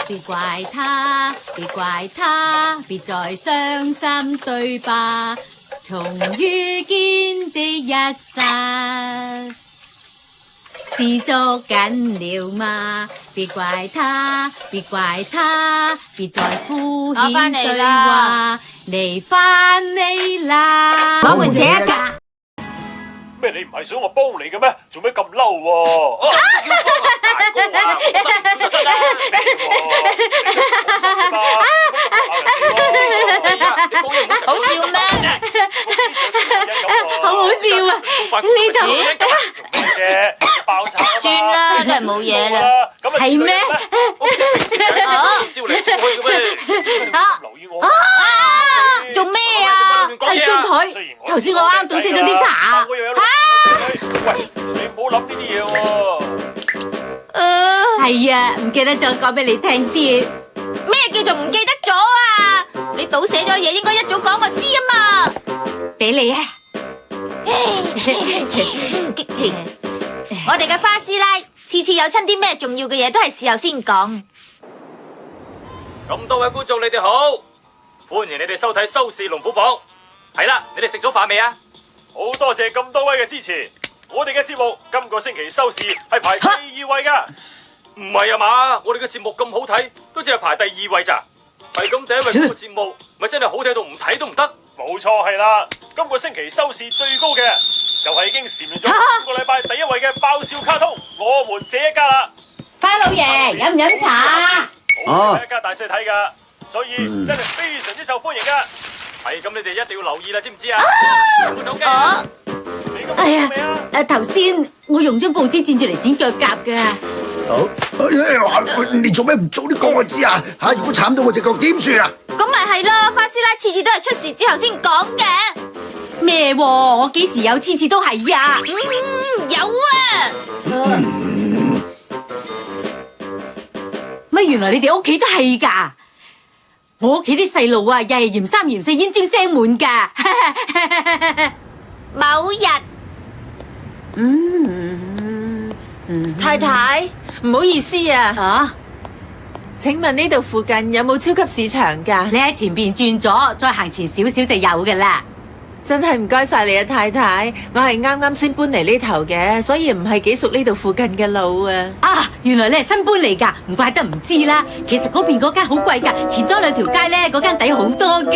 別怪他，別怪他，別再傷心對吧？從遇見的一剎，知足緊了嗎？別怪他，別怪他，別再敷衍對話。你返嚟啦！我們這一家。咩？你唔係想我幫你嘅咩？做咩咁嬲喎？大哥啊，真啦，好笑咩？好好笑啊！呢種啫，爆炒啊嘛！算啦，真係冇嘢啦。係咩？招嚟招去嘅咩？留意我。做咩啊？係張台，頭先我啱倒瀉咗啲茶。喂，你唔好諗呢啲嘢喎。係啊，唔記得咗講俾你聽啲。咩叫做唔記得咗啊？你倒瀉咗嘢，應該一早講我知啊嘛。俾你啊！激情。我哋嘅花師奶，次次有親啲咩重要嘅嘢，都係事後先講。咁多位觀眾，你哋好，歡迎你哋收睇《收視龍虎榜》。係啦，你哋食咗飯未啊？好多謝咁多位嘅支持。我哋嘅節目今個星期收視係排第2位噶。唔係啊嘛，我哋嘅節目咁好睇，都只係排第2位咋？係咁，第一位嗰個節目咪真係好睇到唔睇都唔得？冇錯，係啦。今個星期收視最高嘅就係已經蟬聯咗5個禮拜第1位嘅爆笑卡通《我們這一家》啦。花老爺飲唔飲茶？好適合一家大細睇噶，所以真係非常之受歡迎噶。係咁，你哋一定要留意啦，知唔知啊？冇走雞。你今日做未啊？頭先我用張報紙墊住嚟剪腳甲噶。好，你做咩唔早啲講我知啊？吓，如果慘到我隻腳點算啊？咁咪係咯，花師奶次次都係出事之後先講嘅。咩？我幾時有次次都係呀？有啊。乜原來你哋屋企都係噶？我屋企啲細路啊，又係嫌三嫌四，煙尖聲滿噶。某日，太太，唔好意思啊。啊？請問呢度附近有冇超級市場㗎？你喺前邊轉咗，再行前少少就有噶啦。真係唔該晒你啊，太太。我係啱啱先搬嚟呢頭嘅，所以唔係幾熟呢度附近嘅路啊。啊，原來你係新搬嚟噶，唔怪得唔知啦。其實嗰邊嗰間好貴噶，前多2條街咧，嗰間抵好多噶。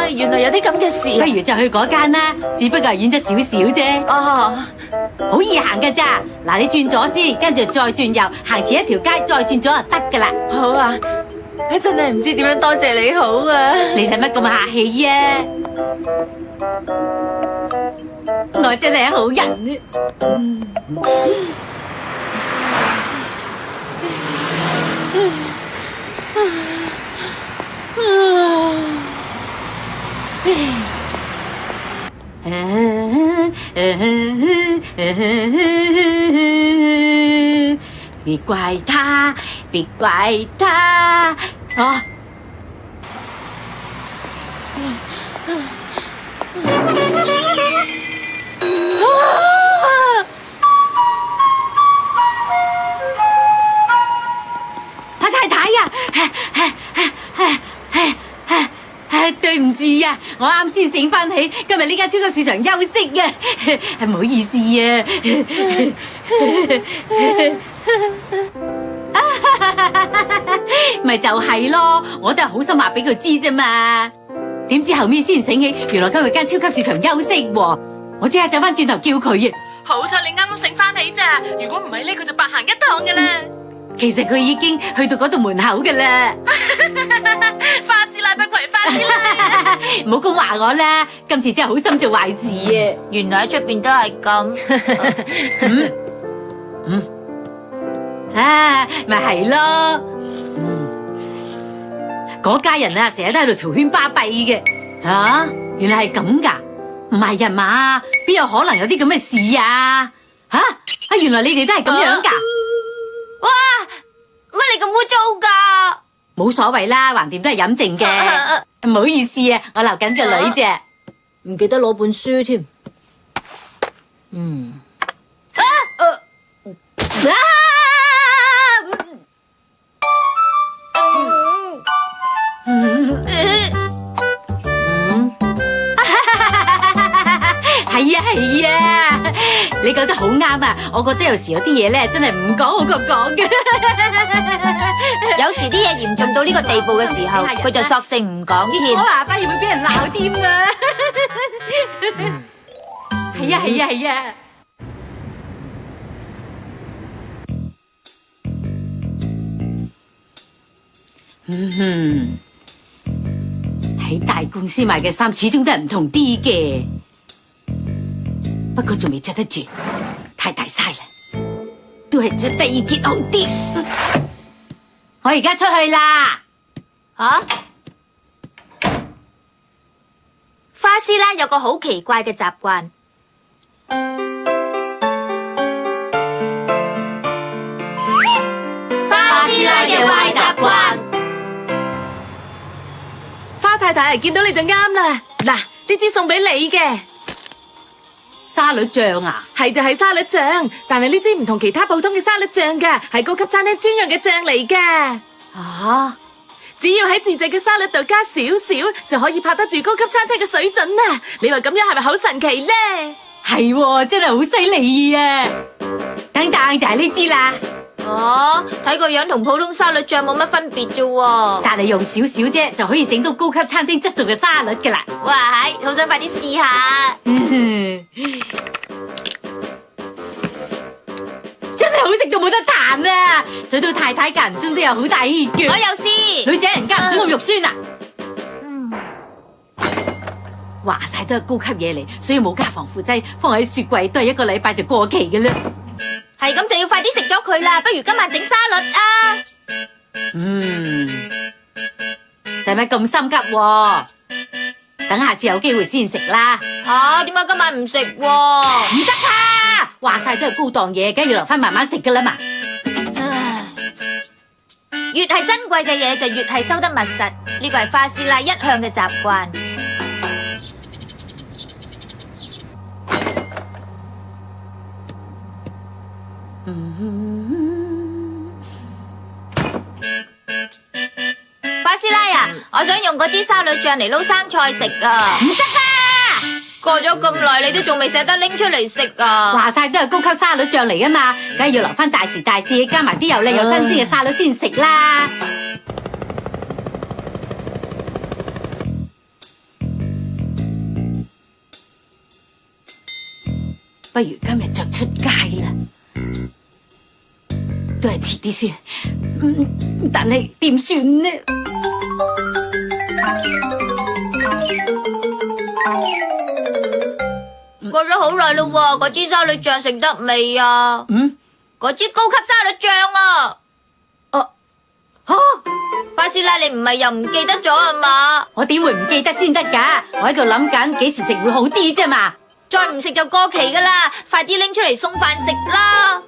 原來有啲咁嘅事。不如就去嗰間啦，只不過係遠咗少少啫。哦，好易行噶咋？嗱，你轉左先，跟住再轉右，行前1條街，再轉左就得噶啦。好啊，真係唔知點樣多謝你好啊。你使乜咁客氣啊？我真係好人別怪他，別怪他。啊！太太啊，對唔住啊，我啱先醒翻起，今日呢間超級市場休息啊，唔好意思啊。咪就係咯，我都係好心話俾佢知啫嘛。點知後面先醒起，原來今日間超級市場休息喎。我即刻走翻轉頭叫佢啊。好彩你啱啱醒翻起咋，如果唔係呢，佢就白行一趟噶啦。其實佢已經去到嗰度門口噶啦。花師奶不愧花師奶，唔好咁話我啦，今次真係好心做壞事啊。原來喺出邊都係咁。咪係咯。嗰家人啊，成日都喺度嘈喧巴閉嘅。吓，原來係咁噶？唔係人嘛？邊有可能有啲咁嘅事啊？吓，原來你哋都係咁樣噶？哇，乜你咁污糟噶？冇所謂啦，橫掂都係飲剩嘅。唔好意思啊，我留緊個女啫，唔記得攞本書添。係啊係啊，你講得好啱啊！我覺得有時有啲嘢咧，真係唔講好過講嘅。有時啲嘢嚴重到呢個地步嘅時候，佢就索性唔講添。我話反而會俾人鬧添啊！係啊係啊係啊！喺大公司買嘅衫始終都係唔同啲嘅，不過仲未着得住，太大晒啦，都係着第二件好啲。我而家出去啦。啊？花師奶有個好奇怪嘅習慣。花師奶嘅壞習慣。花太太見到你就啱啦。嗱，呢支送俾你嘅沙律醬啊？係就係沙律醬，但係呢支唔同其他普通嘅沙律醬㗎，係高級餐廳專用嘅醬嚟㗎。啊！只要喺自製嘅沙律度加少少，就可以拍得住高級餐廳嘅水準啦。你話咁樣係咪好神奇呢？係喎，真係好犀利啊！等等就係呢支啦。哦，睇個樣同普通沙律醬冇乜分別啫。但係用少少啫，就可以整到高級餐廳質素嘅沙律噶啦。哇，好想快啲試下。真係好食到冇得彈啊！水到太太間唔中都有好大意見。我又試。女仔人家唔准咁肉酸啊！話晒都係高級嘢嚟，所以冇加防腐劑，放喺雪櫃都係1個禮拜就過期嘅啦。係咁就要快啲食咗佢啦，不如今晚整沙律啊！使乜咁心急喎？等下次有機會先食啦。吓，點解今晚唔食？唔得啊！話晒都係高檔嘢，梗係要留翻慢慢食噶啦嘛。越係珍貴嘅嘢就越係收得密實，呢個係花師奶一向嘅習慣。花師奶啊，我想用嗰支沙律醬嚟撈生菜食啊！唔得啊！過咗咁耐，你都仲未捨得拎出嚟食啊！話晒都係高級沙律醬嚟噶嘛，梗係要留翻大時大節，加埋啲又靚又新鮮嘅沙律先食啦。不如今日就出街啦，都係遲啲先。但係點算呢？過咗好耐咯，嗰支沙律醬食得未啊？嗰支高級沙律醬啊！花師奶，你唔係又唔記得咗啊嘛？我點會唔記得先得噶？我喺度諗緊幾時食會好啲啫嘛。再唔食就過期噶啦，快啲拎出嚟送飯食啦！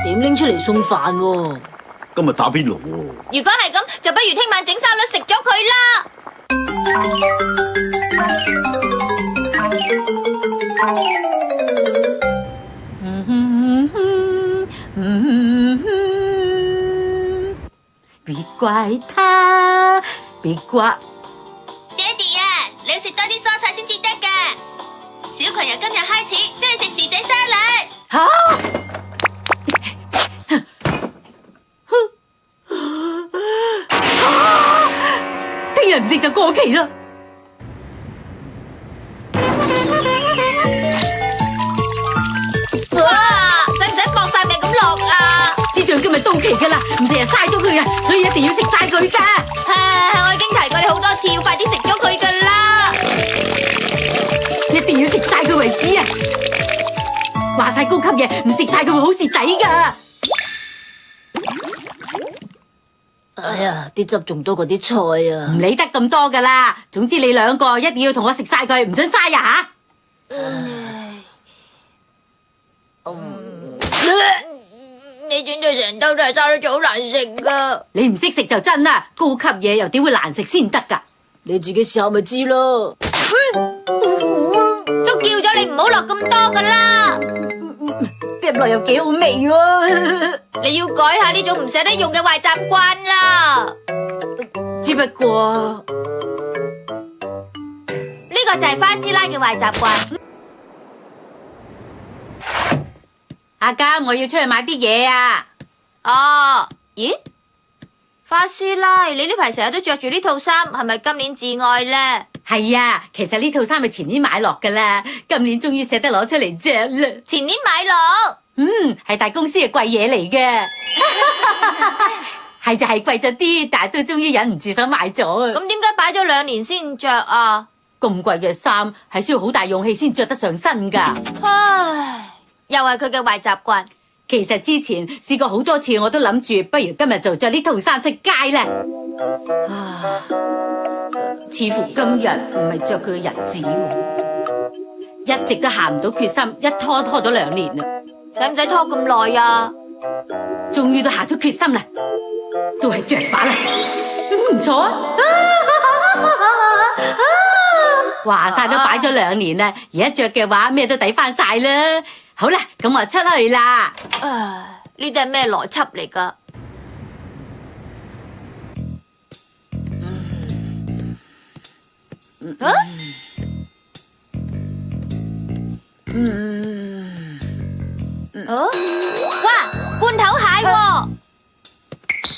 點拎出嚟送飯喎？今日打邊爐喎。如果係咁，就不如聽晚整沙律食咗佢啦。別怪他，別怪。爹哋啊，你要食多啲蔬菜先至得噶。小朋友今日開始都要食薯仔沙律。聽日唔食就過期啦。哇，使唔使搏晒命咁落啊？支醬今日到期噶啦，唔成日嘥咗佢啊，所以一定要食晒佢噶。我已經提過你好多次，要快啲食咗佢噶啦。一定要食晒佢為止啊！話晒高級嘢，唔食晒佢會好蝕底噶。哎呀，啲汁仲多過啲菜啊！唔理得咁多噶啦，總之你兩個一定要同我食晒佢，唔准嘥啊吓！你整到成兜都係沙律醬，好難食噶。你唔識食就真啦，高級嘢又點會難食先得噶？你自己試下咪知咯。都叫咗你唔好落咁多噶啦。夾落又幾好味喎。你要改下呢種唔捨得用嘅壞習慣啦。接不過呢個就係花師奶嘅壞習慣。阿嘉，我要出去買啲嘢啊！哦，咦？花師奶，你呢排成日都着住呢套衫，係咪今年至愛呢？係啊，其實呢套衫係前年買落噶啦，今年終於捨得攞出嚟着啦。前年買落，係大公司嘅貴嘢嚟嘅，係就係貴咗啲，但係都終於忍唔住想買咗啊！咁點解擺咗2年先着啊？咁貴嘅衫係需要好大勇氣先着得上身噶。唉，又係佢嘅壞習慣。其實之前試過好多次，我都諗住不如今日就着呢套衫出街啦。似乎今日唔係着佢嘅日子喎，一直都下唔到決心，一拖咗2年啦。使唔使拖咁耐啊？終於都下咗決心啦，都係着把啦，唔錯啊！話晒都擺咗2年啦，而家着嘅話咩都抵翻晒啦。好啦，咁我出去啦。呢啲係咩邏輯嚟噶？哇，罐頭蟹喎！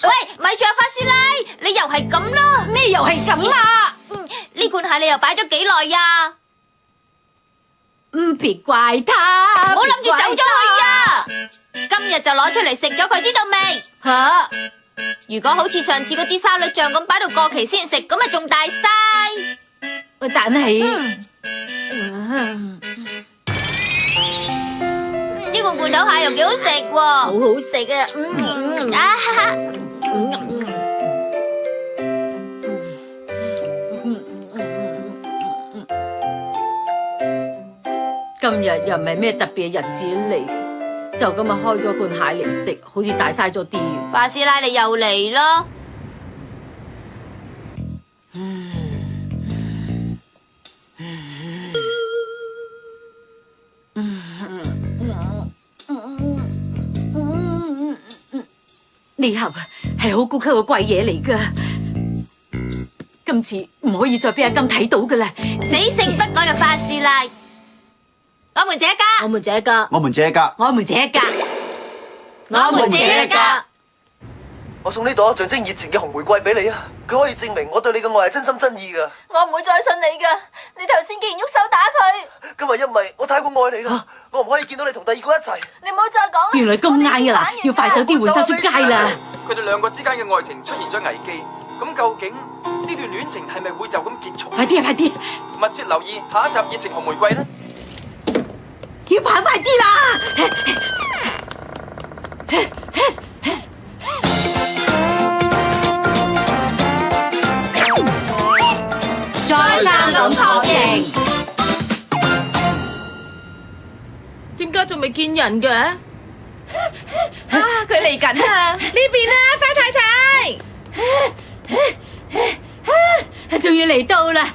喂，咪住啊，花師奶，你又係咁咯？咩又係咁啊？呢罐蟹你又擺咗幾耐呀？別怪他，唔好諗住走咗去啊！今日就攞出嚟食咗佢，知道未？吓！如果好似上次嗰支沙律醬咁擺到過期先食，咁咪仲大嘥。但係呢罐罐頭蟹又幾好食喎，好好食啊！今日又唔係咩特別嘅日子嚟，就咁啊開咗罐蟹嚟食，好似大嘥咗啲。花師奶你又嚟咯！呢盒係好高級嘅貴嘢嚟噶，今次唔可以再俾阿金睇到噶啦！死性不改嘅花師奶。我們這一家，我們這一家，我們這一家，我們這一家，我們這一家。我送呢朵象徵熱情嘅紅玫瑰俾你啊！佢可以證明我對你嘅愛係真心真意噶。我唔會再信你噶，你頭先竟然喐手打佢。今日因為我太過愛你啦，我唔可以見到你同第二個一齊。你唔好再講啦。原來咁晏噶啦，要快手啲換衫出街啦。佢哋2個之間嘅愛情出現咗危機，咁究竟呢段戀情係咪會就咁結束？快啲啊！快啲！密切留意下一集《熱情紅玫瑰》啦。要跑快啲啦！再3咁確認，點解仲未見人嘅？啊，佢嚟緊啊！呢邊啊，花太太！終於嚟到啦！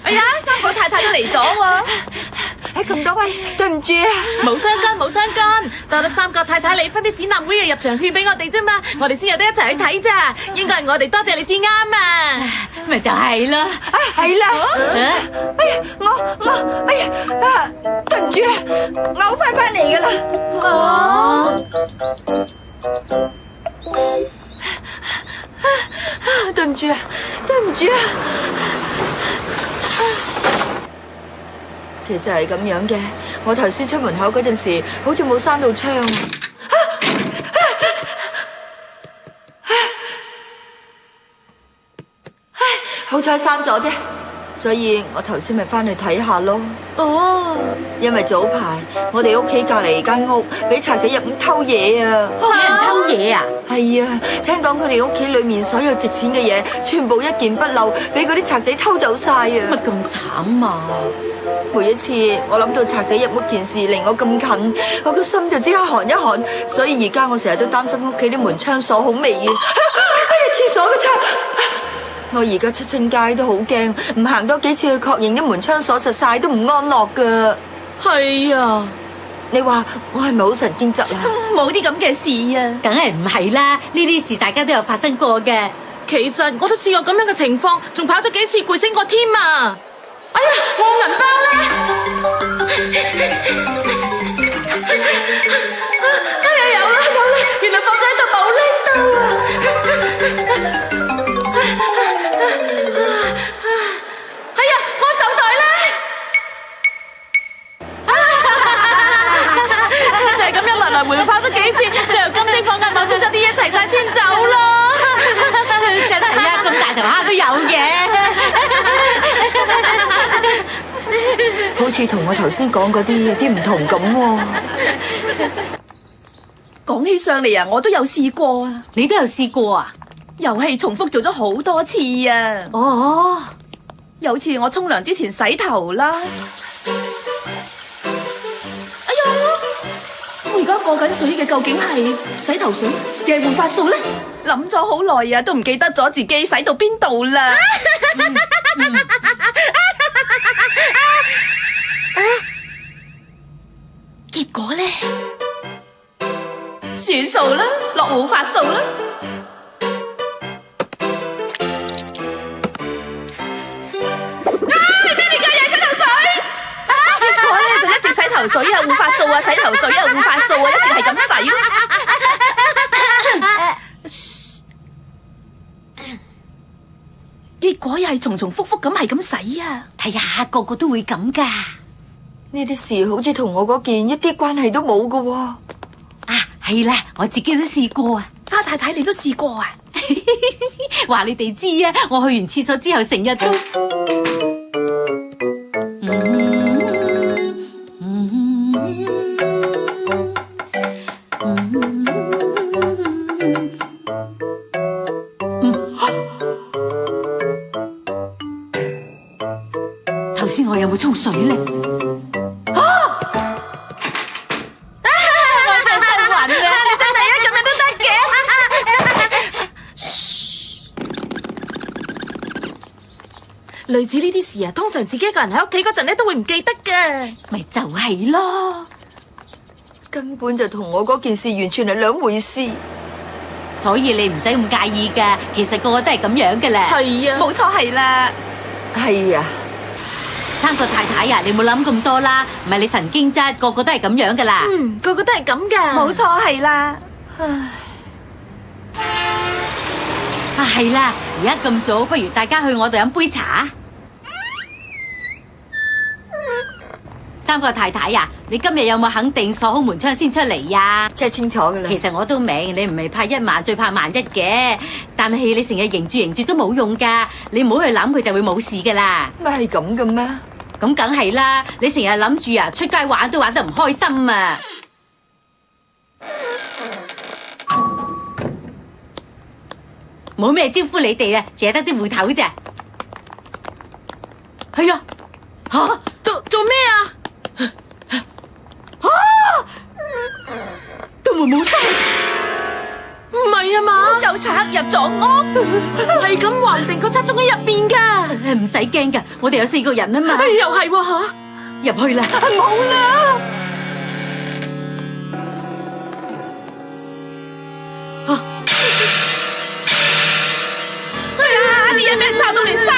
哎呀，3個太太都嚟咗喎！咁多位，對唔住啊！冇相干，冇相干，多得3個太太你分啲展覽會嘅入場券俾我哋啫嘛，我哋先有得一齊去睇咋，應該係我哋多謝你至啱啊！咪就係咯，係啦！哎呀，對唔住啊，我好快翻嚟噶啦！對唔住啊，對唔住啊！其實係咁樣嘅，我頭先出門口嗰陣時，好似冇閂到窗。好彩閂咗啫，所以我頭先咪翻去睇下咯。哦，因為早排我哋屋企隔籬間屋俾賊仔入屋偷嘢啊！俾人偷嘢啊？係啊，聽講佢哋屋企裏面所有值錢嘅嘢，全部一件不漏，俾嗰啲賊仔偷走晒啊！乜咁慘啊？每一次我諗到賊仔入屋件事離我咁近，我個心就即刻寒一寒，所以而家我成日都擔心屋企啲門窗鎖好未啊！哎呀，廁所嘅窗！我而家出親街都好驚，唔行多幾次去確認啲門窗鎖實晒都唔安樂噶。係啊，你話我係咪好神經質啊？冇啲咁嘅事啊！梗係唔係啦，呢啲事大家都有發生過嘅。其實我都試過咁樣嘅情況，仲跑咗幾次攰醒過添啊！哎呀，我銀包咧！哎呀，有啦，原來放咗喺度冇拎到啊！哎呀，我手袋咧！就係咁樣來來回回跑咗幾次，最後金睛火眼望清楚啲嘢齊晒先走咯。真係啊，咁大頭蝦都有嘅。好似同我頭先講嗰啲有啲唔同咁喎。講起上嚟啊，我都有試過啊。你都有試過啊？遊戲重複做咗好多次啊。哦，有次我沖涼之前洗頭啦。哎呀，我而家過緊水嘅究竟係洗頭水定係護髮素咧？諗咗好耐啊，都唔記得咗自己洗到邊度啦。結果咧，算數啦，落護髮素啦。咩嚟㗎？又係洗頭水？我咧就一直洗頭水啊，護髮素啊，洗頭水啊，護髮素啊，一直係咁洗咯。結果又係重重複複咁係咁洗啊！睇下個個都會咁噶。呢啲事好似同我嗰件一啲關係都冇噶喎。啊，係啦，我自己都試過啊。花太太，你都試過啊？話你哋知啊，我去完廁所之後成日都。頭先我有冇沖水咧？我真係暈啊！你真係咁樣都得嘅？類似呢啲事啊，通常自己一個人喺屋企嗰陣咧，都會唔記得㗎。咪就係咯，根本就同我嗰件事完全係兩回事。所以你唔使咁介意噶，其實個個都係咁樣噶啦。係啊，冇錯係啦。係啊。三個太太啊，你冇諗咁多啦，唔係你神經質，個個都係咁樣噶啦。個個都係咁噶。冇錯係啦。唉，啊係啦，而家咁早，不如大家去我度飲杯茶。三個太太啊，你今日有冇肯定鎖好門窗先出嚟呀真係清楚噶啦。其實我都明，你唔係怕一萬，最怕萬一嘅。但係你成日迎住都冇用噶，你唔好去諗佢就會冇事噶啦。咩係咁嘅咩？咁梗係啦，你成日諗住啊，出街玩都玩得唔開心啊！冇咩招呼你哋啊，淨係得啲芋頭咋？係啊，吓做咩啊？都冇聲，唔係啊嘛？有賊入咗屋，係咁橫定個賊仲喺入邊噶？唔使驚噶，我哋有4個人啊嘛。又係喎吓，入去啦，冇啦。哎呀，啲嘢俾人抄到亂晒。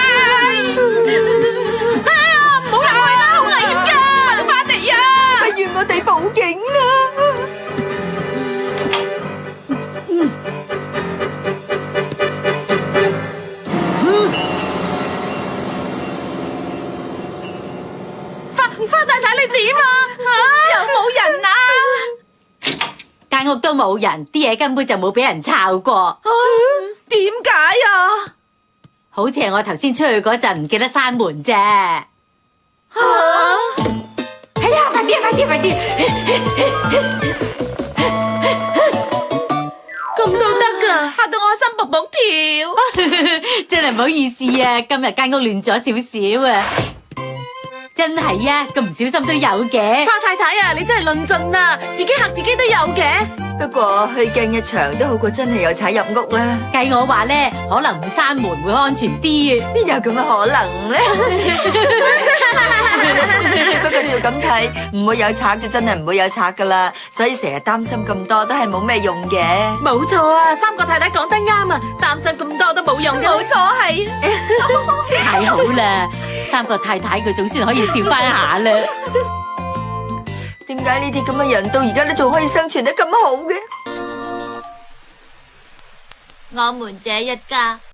哎呀，唔好入去啦，好危險噶，快啲翻嚟啊！不如我哋報警啦。花太太你點啊？有冇人啊？間屋都冇人，啲嘢根本就冇俾人抄過。點解啊？好似係我頭先出去嗰陣唔記得閂門啫。哎呀，快啲，快啲，快啲！咁都得噶，嚇到我心卜卜跳。真係唔好意思啊，今日間屋亂咗少少啊。真係啊，咁唔小心都有嘅。花太太啊，你真係論盡啦，自己嚇自己都有嘅。不過去鏡一場都好過真係有踩入屋啦。計我話咧，可能唔閂門會安全啲啊。邊有咁嘅可能咧？不過照咁睇，唔會有賊就真係唔會有賊噶啦，所以成日擔心咁多都係冇咩用嘅。冇錯啊，三個太太講得啱啊，擔心咁多都冇用嘅。冇錯係。太好啦，三個太太佢總算可以笑翻下啦。點解呢啲咁嘅人到而家都仲可以生存得咁好嘅？我們這一家